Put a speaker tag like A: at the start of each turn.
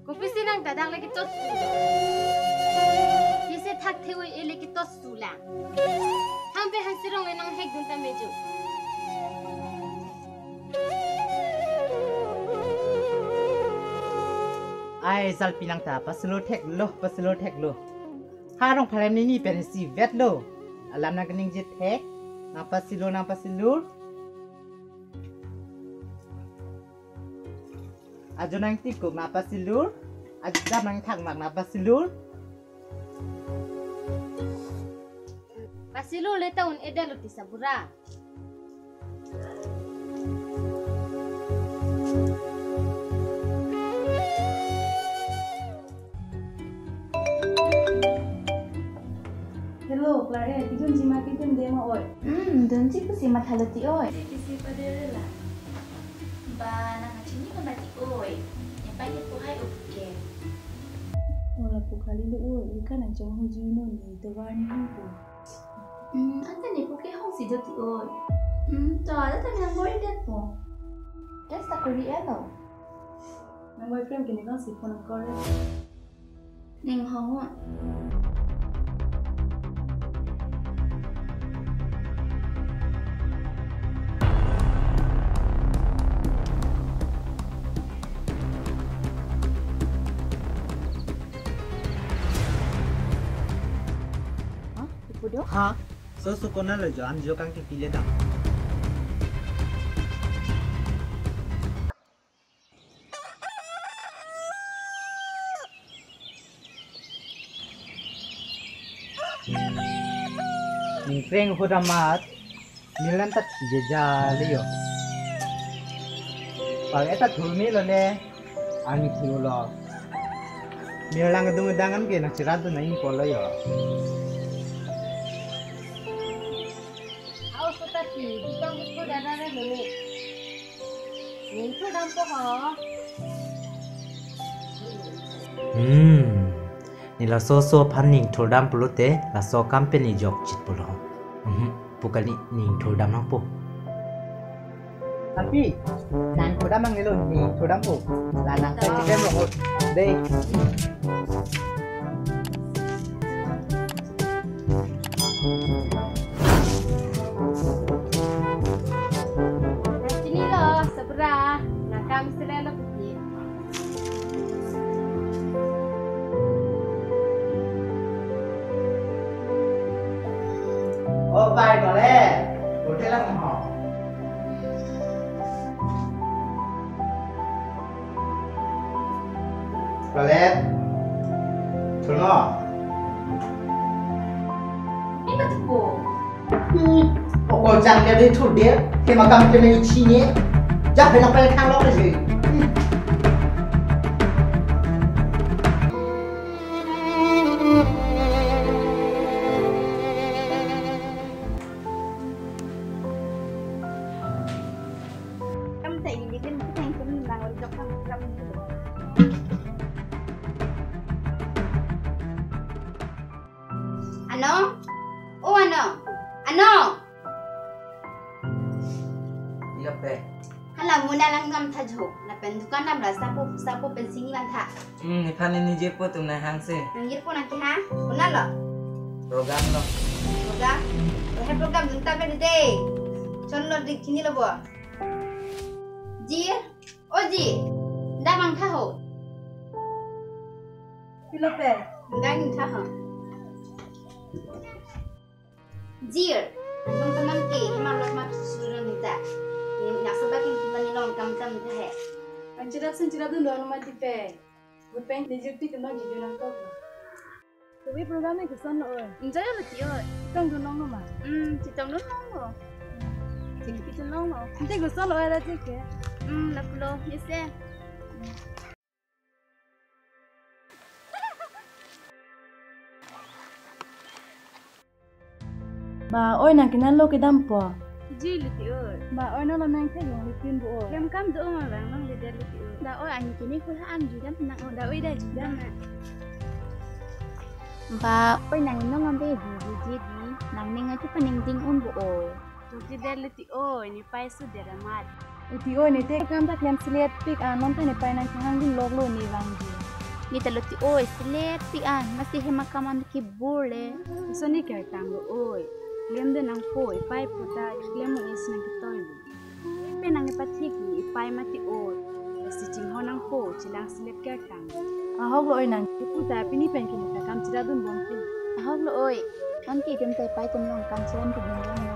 A: Kupisi nang dadak lagi tos. Yese thak thewe ele ki tos sula. Hampe hansirong enang hek dunta meju.
B: Ai sal pinang ta paslo tek lo. Harong phalem ni pen si vet lo. Alam na kening je tek. Napasilo. Ajo nang tikuk napasilur. Ajab nang thak mak napasilur.
A: Pasilu le taun edalo ti sabura.
C: Hello, Clara. Tikun si makin tim dia mau oi.
D: Don si ku si mathalati oi.
C: Si pada lah.
D: Ba na ngachini ko mati oi. Yang pakai ko hai oke.
C: Wala po kali lo oi. Ikan ang chong huji no ni tawar ni ko.
D: Anta ni ko ke hong si joti oi. To ada ta nang boy det po. Des ta ko ri elo.
C: Nang boyfriend kini kan si phone call.
D: Ning hong wa.
B: Ha, so kona lo jo am jo kang ti pile da. Ning preng hodamat milan ta je ja liyo. Pag eta thulmi lo le ani thiu lo. Milang dung dangan ke na sirado na in polo yo.
A: Kita musuh darah dulu. Itu dampo ha.
B: Ni la so panning thodam pulote la so company job chit pulo. Pukali ning thodam nang po. Tapi nang thodam nang nilo ning thodam po. La nang kai chikem lo dei.
A: Nakam sila putih.
B: Oh, baik boleh. Hotel lah mau. Toilet. Tunggu.
D: Ni ba tu po?
B: Pokok jangan jadi tu dia. Kemakam kena ucinya. Jangan nak pakai kang lok lagi.
D: Kamu tak ingin bikin kita yang kami bangun jok kamu. Ano? Oh ano? Ano?
B: Iya pe.
D: Halang muna lang ngam tajho. Na pendukan nam la sapo pensingi bantha.
E: Iphane nije po tumna hangse.
D: Nanggir po naki ha? Una lo.
E: Program lo.
D: Program? Rohe program junta pe de. Chon lo dik chini lo bo. Ji? O ji. Da mang tha ho.
C: Pilope.
D: Da ngin tha ho. Ji. Nang tanam ke himar lot mat suran nita. Nak sebab kita ni long kam kam tha hai.
C: Anjira tu dono mati pe. Bupen dijurti kena jidu nang kau. Tapi program ni kesan oi.
A: Enjoy lo tio.
C: Kang tu nong ma.
A: Citong lo lo. Cik kita lo lo.
C: Nanti kesan oi ada cik ke.
A: Laku lo. Yes eh.
C: Ba oi nak kenal lo ke dampo.
A: Ji lo tio.
C: Ba oi nak lamang ke yang litin bu oi.
A: Kem kam do ma bang mang lider lo tio. Da oi ani kini ku han juga nak da oi da juga.
D: Ba oi nang no ngambe ji nang ning atu pening ting un bu oi.
A: Ji der lo tio. Ini pai su der amat.
C: Uti oi ni te kam tak yang seliat pik anon te ni pai nang hang din log lo ni bang ji.
F: Ni talo ti oi selet ti an masih hemakaman ki burle.
C: So ni kaya tango oi. Lem de nang po ipai puta lem mo is nang kitol. Pe nang ipatik ni ipai mati oi. Si ching ho nang po chilang selet kaya tango. Ahog lo oi nang puta pini pen kini takam cira dun bom pu.
F: Ahog lo oi. An ki dem tai pai kum long kan chen ku bing long